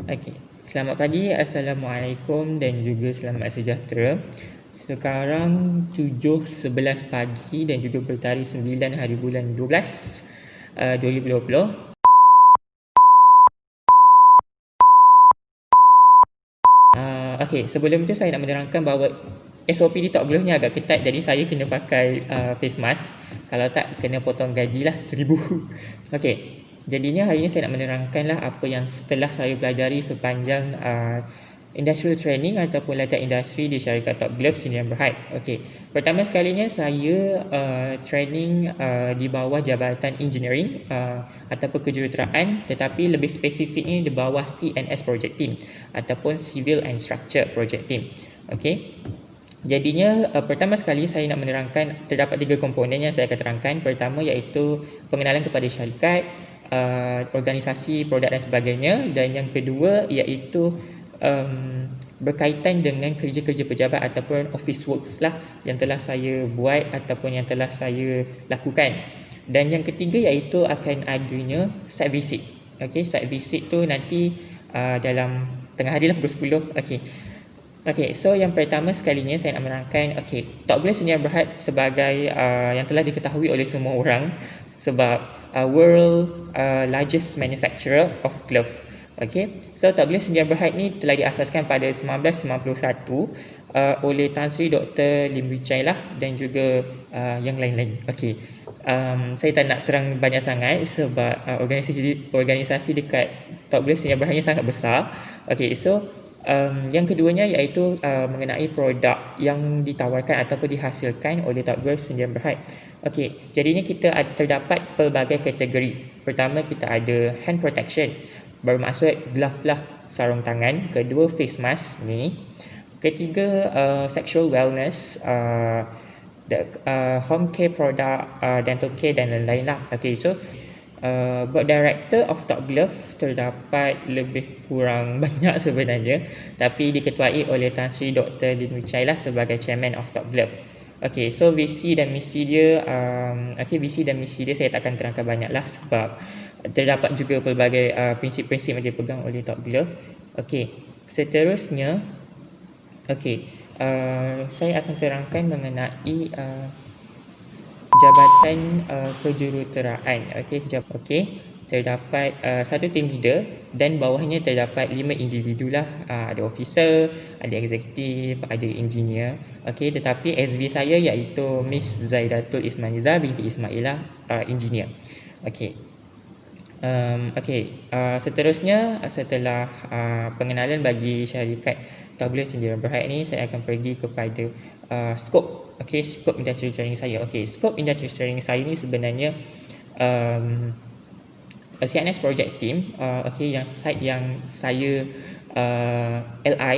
Okey. Selamat pagi, Assalamualaikum dan juga selamat sejahtera. Sekarang 7:11 pagi dan juga bertarikh 9 hari bulan 12 2020. Okey, sebelum itu saya nak menerangkan bahawa SOP di Talk Glove ni agak ketat, jadi saya kena pakai face mask. Kalau tak, kena potong gaji lah 1,000. Okey, jadinya hari ini saya nak menerangkan lah apa yang setelah saya pelajari sepanjang industrial training ataupun latihan industri di syarikat Top Glove Sdn Bhd. Okey, pertama sekalinya saya training di bawah Jabatan Engineering ataupun kejuruteraan, tetapi lebih spesifiknya di bawah CNS Project Team ataupun Civil and Structure Project Team. Okey, jadinya pertama sekali saya nak menerangkan terdapat 3 komponen yang saya akan terangkan. Pertama iaitu pengenalan kepada syarikat, organisasi, produk dan sebagainya, dan yang kedua iaitu berkaitan dengan kerja-kerja pejabat ataupun office works lah yang telah saya buat ataupun yang telah saya lakukan. Dan yang ketiga iaitu akan adanya site visit. Okey, site visit tu nanti dalam tengah hari lah, pukul 10. Okey. Okey, so yang pertama sekalinya saya nak menerangkan, okey, Talk Glove Sdn Bhd sebagai yang telah diketahui oleh semua orang sebab world largest manufacturer of glove. Okey, so Talk Glove Sdn Bhd ni telah diasaskan pada 1991 oleh Tan Sri Dr. Lim Wee Chai lah dan juga yang lain-lain. Okey, saya tak nak terang banyak sangat sebab organisasi dekat Talk Glove Sdn Bhd ni sangat besar. Okey, so yang keduanya iaitu mengenai produk yang ditawarkan ataupun dihasilkan oleh Talk Glove Sdn Bhd. Okey, jadinya kita terdapat pelbagai kategori. Pertama, kita ada hand protection, bermaksud glove lah, sarung tangan. Kedua, face mask ni. Ketiga, sexual wellness, home care product, dental care dan lain-lain lah. Okay, so board director of Talk Glove terdapat lebih kurang banyak sebenarnya, tapi diketuai oleh Tan Sri Dr. Lim Wee Chai lah sebagai chairman of Talk Glove. Okay, so visi dan misi dia, visi dan misi dia saya takkan terangkan banyak lah sebab terdapat juga pelbagai prinsip-prinsip yang dipegang oleh Talk Glove. Okay, seterusnya, saya akan terangkan mengenai Jabatan Kejuruteraan. Terdapat satu team leader dan bawahnya terdapat 5 individu lah. Ada officer, ada eksekutif, ada engineer. Tetapi SV saya iaitu Miss Zaidatul Ismailiza binti Ismailah, engineer. Seterusnya, setelah pengenalan bagi syarikat Talk Glove Sdn Bhd ni, saya akan pergi kepada skop. Skop industrial training saya. Skop industrial training saya ni sebenarnya CNS Project Team, yang site yang saya LI,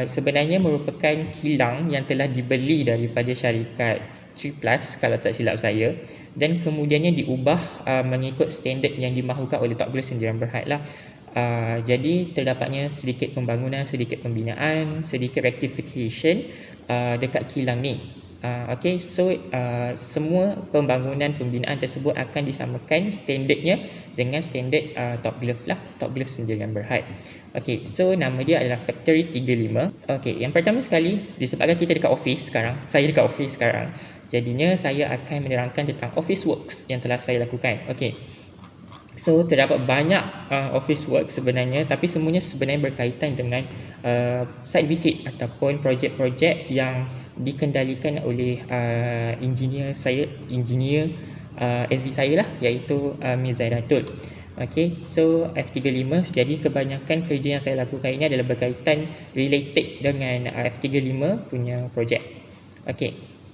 sebenarnya merupakan kilang yang telah dibeli daripada syarikat 3+ kalau tak silap saya, dan kemudiannya diubah mengikut standard yang dimahukan oleh Talk Glove Sdn Bhd lah. Jadi terdapatnya sedikit pembangunan, sedikit pembinaan, sedikit rectification dekat kilang ni. Semua pembangunan pembinaan tersebut akan disamakan standardnya dengan standard Talk Glove lah, Talk Glove Sdn Bhd. So nama dia adalah Factory 35. Yang pertama sekali, disebabkan kita dekat office sekarang, saya dekat office sekarang, jadinya saya akan menerangkan tentang office works yang telah saya lakukan. So terdapat banyak office work sebenarnya, tapi semuanya sebenarnya berkaitan dengan site visit ataupun projek-projek yang dikendalikan oleh engineer saya, SV saya lah, iaitu Miss Zaidatul. So F35, jadi kebanyakan kerja yang saya lakukan ini adalah berkaitan related dengan F35 punya projek.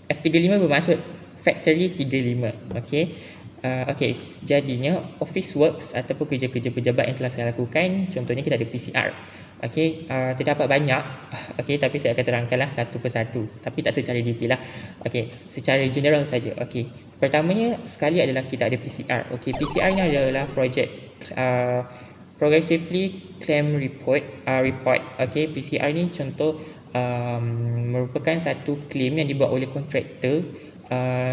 F35 bermaksud Factory 35. Jadinya office works ataupun kerja-kerja pejabat yang telah saya lakukan, contohnya kita ada PCR. Terdapat banyak, tapi saya akan terangkanlah satu persatu, tapi tak secara detail lah. Secara general saja. Pertamanya sekali adalah kita ada PCR. PCR ni adalah projek Progressively Claim Report. PCR ni contoh merupakan satu claim yang dibuat oleh kontraktor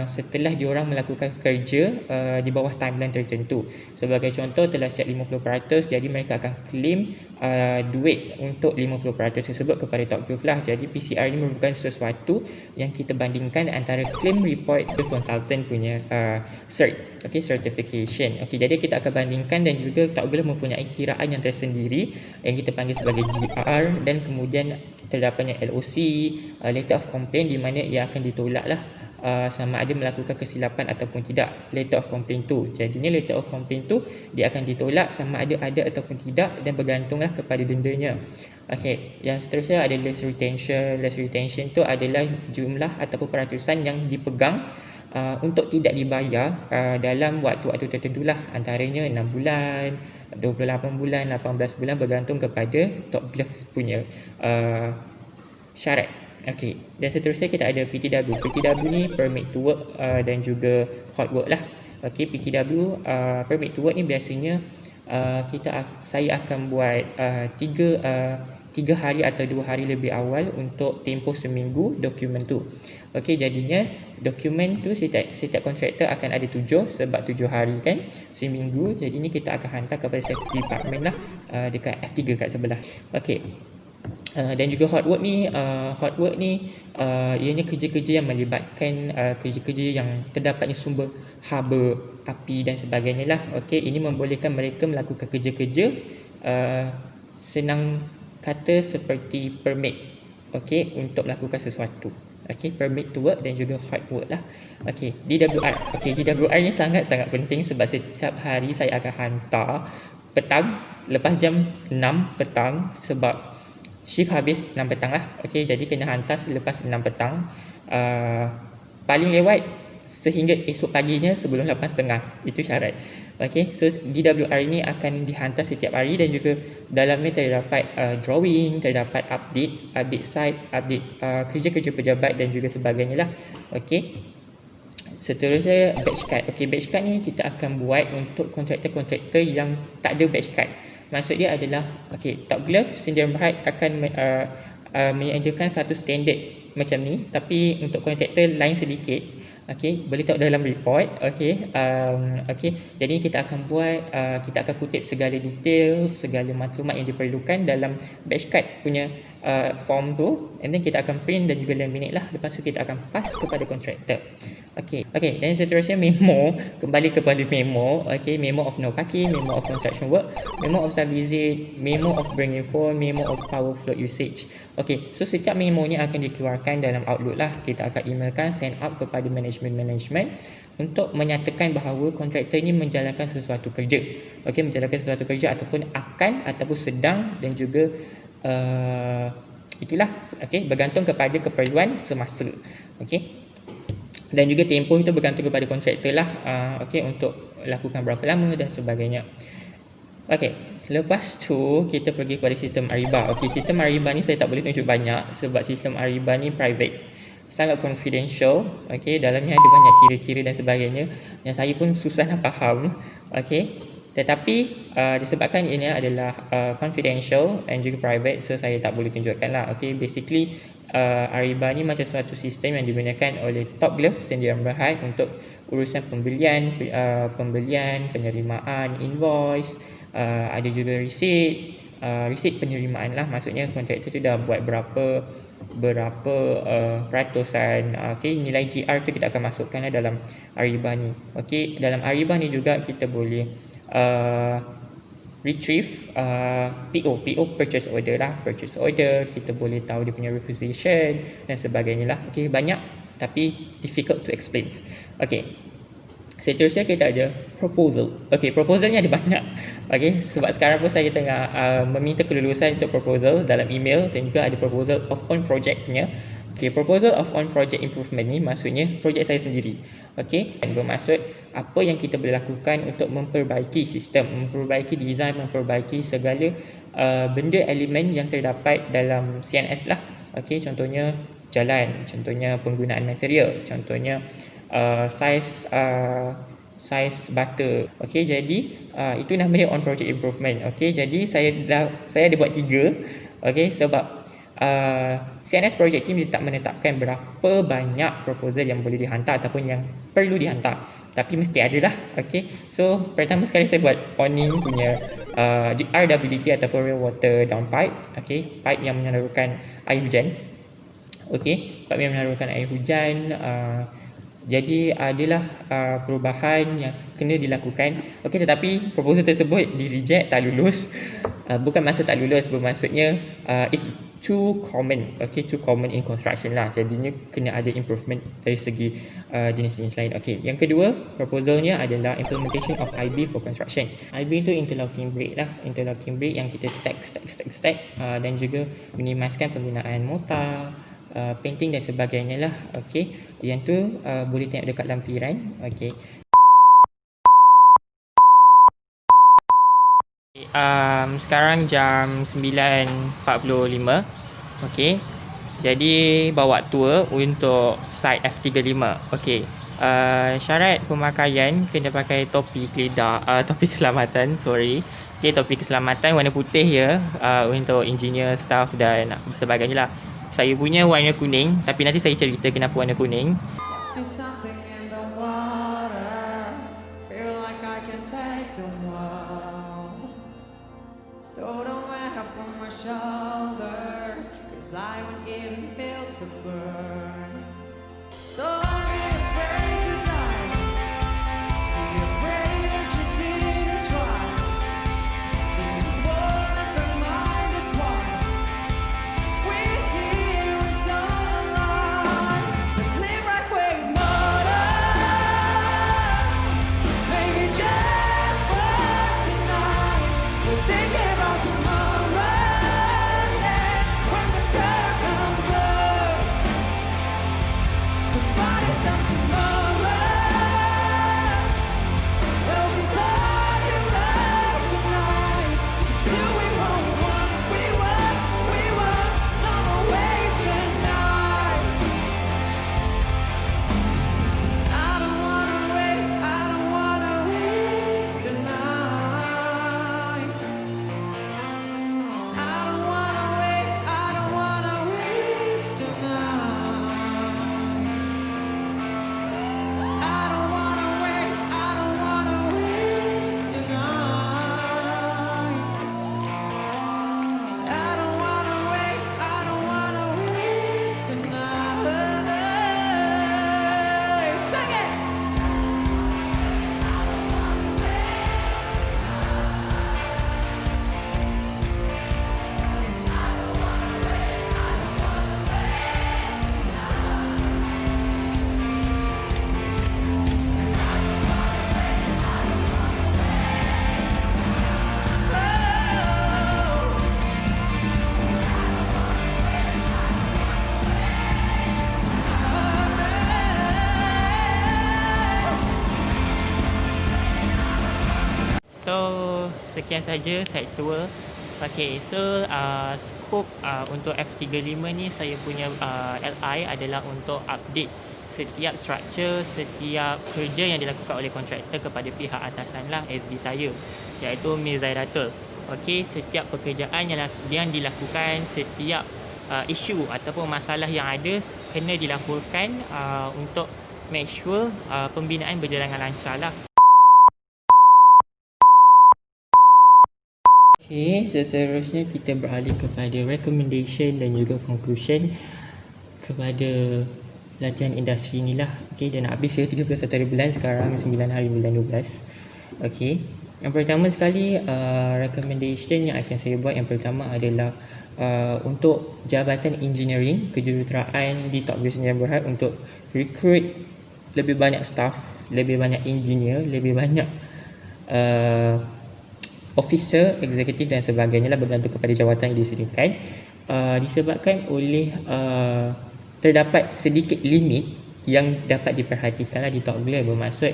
setelah diorang melakukan kerja di bawah timeline tertentu. Sebagai contoh, telah siap 50%, jadi mereka akan claim duit untuk 50% tersebut kepada TopGlove lah. Jadi PCR ni merupakan sesuatu yang kita bandingkan antara claim report the consultant punya cert, certification. Jadi kita akan bandingkan, dan juga TopGlove mempunyai kiraan yang tersendiri yang kita panggil sebagai GR, dan kemudian terdapatnya LOC, letter of complaint, di mana ia akan ditolak lah sama ada melakukan kesilapan ataupun tidak letter of complaint tu. Jadinya letter of complaint tu dia akan ditolak sama ada ataupun tidak, dan bergantunglah kepada dendanya. Yang seterusnya ada less retention. Less retention tu adalah jumlah ataupun peratusan yang dipegang untuk tidak dibayar dalam waktu-waktu tertentu lah, antaranya 6 bulan, 28 bulan, 18 bulan, bergantung kepada TopGlove punya syarat. Dan seterusnya kita ada PTW. PTW ni permit to work dan juga hot work lah. PTW permit to work ni biasanya saya akan buat 3 hari atau 2 hari lebih awal untuk tempoh seminggu dokumen tu. Jadinya dokumen tu setiap kontraktor akan ada 7, sebab 7 hari kan seminggu. Jadinya kita akan hantar kepada safety department lah dekat F3 kat sebelah. Dan juga hot work ni ianya kerja-kerja yang melibatkan kerja-kerja yang terdapatnya sumber haba, api dan sebagainya lah. Ini membolehkan mereka melakukan kerja-kerja senang kata seperti permit untuk melakukan sesuatu. Permit to work dan juga hot work lah. DWR. DWR ni sangat-sangat penting, sebab setiap hari saya akan hantar petang lepas jam 6 petang, sebab shift habis 6 petang lah. Jadi kena hantar selepas 6 petang, paling lewat sehingga esok paginya sebelum 8.30. Itu syarat. So DWR ini akan dihantar setiap hari, dan juga dalamnya terdapat drawing, terdapat update site, update kerja-kerja pejabat dan juga sebagainya lah. Seterusnya batch card. Batch card ni kita akan buat untuk kontraktor-kontraktor yang tak ada batch card. Maksud dia adalah TopGlove Sdn Bhd akan menyediakan satu standard macam ni, tapi untuk kontraktor lain sedikit. Boleh tengok dalam report. Jadi kita akan buat, kita akan kutip segala detail, segala maklumat yang diperlukan dalam batch card punya form tu, and then kita akan print dan juga laminate lah. Lepas tu kita akan pass kepada kontraktor. Dan seterusnya memo. Kembali kepada memo. Memo of no parking, memo of construction work, memo of site visit, memo of bringing phone, memo of power flow usage. So setiap memo ni akan dikeluarkan dalam Outlook lah. Kita akan emailkan, send out kepada management untuk menyatakan bahawa kontraktor ini menjalankan sesuatu kerja. Menjalankan sesuatu kerja ataupun sedang, dan juga itulah. Bergantung kepada keperluan semasa. Dan juga tempoh itu bergantung kepada kontraktor lah. Untuk lakukan berapa lama dan sebagainya. Selepas tu kita pergi kepada sistem Ariba. Sistem Ariba ni saya tak boleh tunjuk banyak, sebab sistem Ariba ni private, sangat confidential. Dalamnya ada banyak kira-kira dan sebagainya yang saya pun susah nak faham. Tetapi disebabkan ini adalah confidential and juga private, so saya tak boleh tunjukkan lah. Basically Ariba ni macam suatu sistem yang digunakan oleh TopGlove Sdn Bhd untuk urusan pembelian, penerimaan invoice, ada juga receipt penerimaan lah. Maksudnya kontraktor tu dah buat berapa peratusan. Nilai GR tu kita akan masukkan lah dalam Ariba ni. Dalam Ariba ni juga kita boleh retrieve PO purchase order lah. Purchase order, kita boleh tahu dia punya requisition dan sebagainya lah. Banyak tapi difficult to explain. Seterusnya kita ada proposal. Proposal ni ada banyak. Sebab sekarang pun saya tengah meminta kelulusan untuk proposal dalam email, dan juga ada proposal of on project punya. Proposal of on project improvement ni maksudnya projek saya sendiri. Dan bermaksud apa yang kita boleh lakukan untuk memperbaiki sistem, memperbaiki design, memperbaiki segala benda elemen yang terdapat dalam CNS lah. Contohnya jalan, contohnya penggunaan material, contohnya size bata. Jadi itu namanya on project improvement. Jadi saya ada buat 3. Sebab CNS project team dia tak menetapkan berapa banyak proposal yang boleh dihantar ataupun yang perlu dihantar, tapi mesti ada lah. Okay, so pertama sekali saya buat awning punya RWDP ataupun rain water downpipe. Okay, pipe yang menyalurkan air hujan. Okay, pipe yang menyalurkan air hujan. Jadi adalah perubahan yang kena dilakukan. Okey, tetapi proposal tersebut di reject, tak lulus. Bukan maksud tak lulus, bermaksudnya it's too common. Okay, too common in construction lah. Jadinya kena ada improvement dari segi jenis-jenis lain. Okey, yang kedua proposalnya adalah implementation of IB for construction. IB itu interlocking brick lah, interlocking brick yang kita stack dan juga minimiskan penggunaan mortar, painting dan sebagainya lah. Okey, yang tu boleh tengok dekat lampiran. Okey, sekarang jam 9.45. Okey, jadi bawa tour untuk site F35. Okey, syarat pemakaian kena pakai topi keledar, topi keselamatan, sorry. Okey, topi keselamatan warna putih ya, untuk engineer, staff dan sebagainya lah. Saya punya warna kuning, tapi nanti saya cerita kenapa warna kuning. Must be something in the water. Feel like I can take the world. Throw the weight up on my shoulders, 'cause I won't even feel the burn. Don't be afraid to die. Be afraid that you need to try. These moments remind us why we're here, we're so alive. Let's live right where we maybe just for tonight. We're thinking about tomorrow, yeah, when the sun comes up. 'Cause bodies come tomorrow. We'll be talking about tonight. Doing what we want, no more wasting nights. I don't wanna waste tonight. I don't wanna waste tonight. I don't wanna waste tonight. I don't wanna waste tonight. Sing it. So sekian saja site tour. Okay, so scope untuk F35 ni saya punya LI adalah untuk update setiap struktur, setiap kerja yang dilakukan oleh kontraktor kepada pihak atasan lah, SD saya, iaitu Mir Zairatul. Okay, setiap pekerjaan yang dilakukan, setiap isu ataupun masalah yang ada kena dilaporkan untuk make sure pembinaan berjalan dengan lancar lah. Okay, seterusnya kita beralih kepada recommendation dan juga conclusion kepada latihan industri ni lah. Okay, dah nak habis ya, 31 hari bulan, sekarang 9 hari bulan 12. Okay, yang pertama sekali recommendation yang akan saya buat, yang pertama adalah untuk Jabatan Engineering Kejuruteraan di Top Glove Sdn Bhd untuk recruit lebih banyak staff, lebih banyak engineer, lebih banyak officer, eksekutif dan sebagainya lah, bergantung kepada jawatan yang disediakan. Disebabkan oleh terdapat sedikit limit yang dapat diperhatikan lah di Top Glove. Bermaksud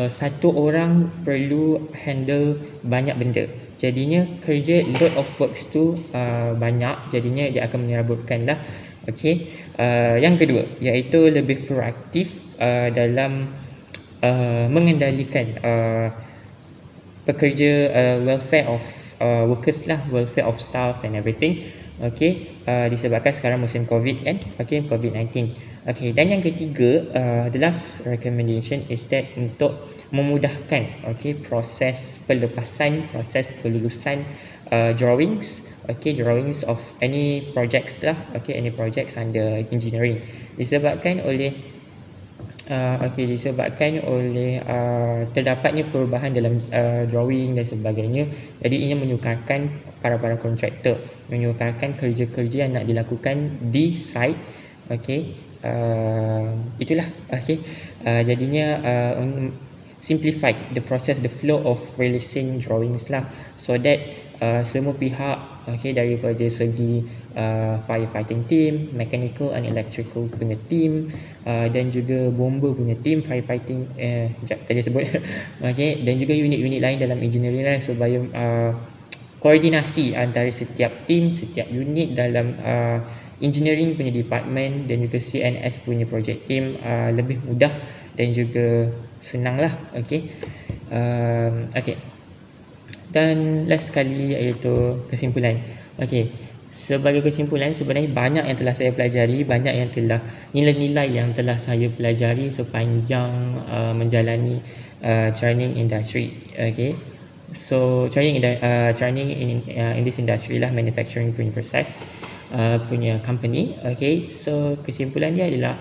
satu orang perlu handle banyak benda, jadinya kerja load of works tu banyak, jadinya dia akan menyerabutkan lah. Okay, yang kedua iaitu lebih proaktif dalam mengendalikan pekerja, welfare of workers lah, welfare of staff and everything. Okay, disebabkan sekarang musim COVID kan, okay, COVID-19. Okay, dan yang ketiga, the last recommendation is that untuk memudahkan, okay, proses pelepasan, proses kelulusan drawings, okay, drawings of any projects lah, okay, any projects under engineering, disebabkan oleh terdapatnya perubahan dalam drawing dan sebagainya. Jadi ini menyukarkan para kontraktor, menyukarkan kerja-kerja yang nak dilakukan di site. Okey, itulah. Okey, jadinya simplify the process, the flow of releasing drawings lah, so that semua pihak, okay, daripada segi firefighting team, mechanical and electrical punya team, dan juga bomber punya team, firefighting tadi sebut okay, dan juga unit-unit lain dalam engineering lah, supaya koordinasi antara setiap team, setiap unit dalam engineering punya department dan juga CNS punya project team lebih mudah dan juga senang lah. Okay, okay. Dan last sekali iaitu kesimpulan. Okey, sebagai kesimpulan, sebenarnya banyak yang telah saya pelajari, banyak yang telah nilai-nilai yang telah saya pelajari sepanjang menjalani training industry. Okey, so training in this industry lah, manufacturing punya process punya company. Okey, so kesimpulan dia adalah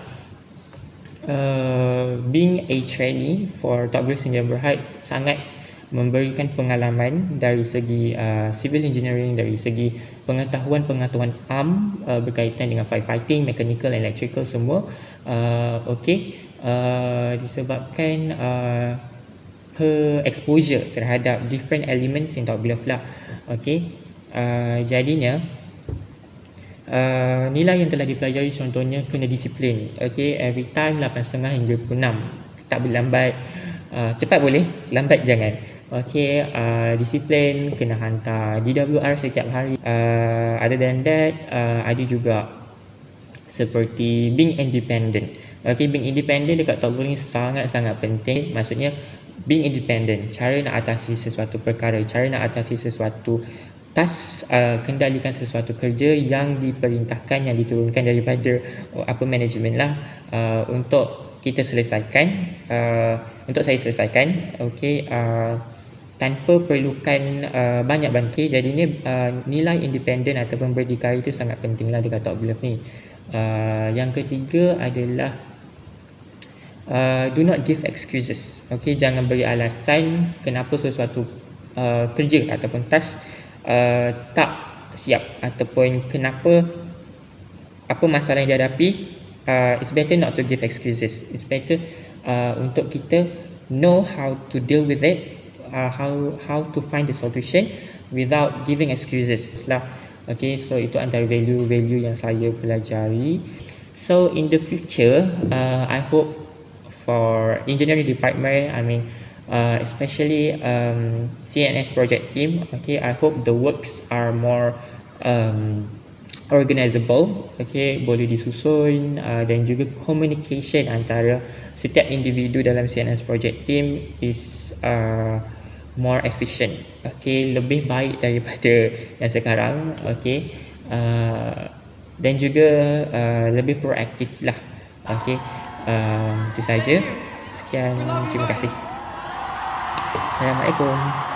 being a trainee for Top Glove Sdn Bhd sangat memberikan pengalaman dari segi civil engineering, dari segi pengetahuan am berkaitan dengan firefighting, mechanical, electrical semua. Okey, disebabkan exposure terhadap different elements in Top Glove lah. Okey, jadinya nilai yang telah dipelajari contohnya kena disiplin. Okey, every time 8.5 hingga pukul 6, tak berlambat. Cepat boleh, lambat jangan. Okey, disiplin, kena hantar DWR setiap hari. Other than that, ada juga seperti being independent. Okey, being independent dekat Top Glove ni sangat-sangat penting. Maksudnya being independent, cara nak atasi sesuatu perkara, cara nak atasi sesuatu task, kendalikan sesuatu kerja yang diperintahkan, yang diturunkan daripada management lah, untuk kita selesaikan, untuk saya selesaikan. Okey, tanpa perlukan banyak bantu. Jadinya nilai independen ataupun berdikari itu sangat pentinglah dekat Top Glove ni. Yang ketiga adalah do not give excuses. Okey, jangan beri alasan kenapa sesuatu kerja ataupun task tak siap, ataupun kenapa apa masalah yang dihadapi. It's better not to give excuses. It's better untuk kita know how to deal with it, how to find the solution without giving excuses lah. Okay, so itu antara value yang saya pelajari. So in the future, I hope for engineering department, especially CNS project team, okay, I hope the works are more organizable, okay, boleh disusun, dan juga communication antara setiap individu dalam CNS project team is more efficient, okay, lebih baik daripada yang sekarang, okay, dan juga lebih proaktif lah. Okay, itu saja. Sekian, terima kasih. Assalamualaikum.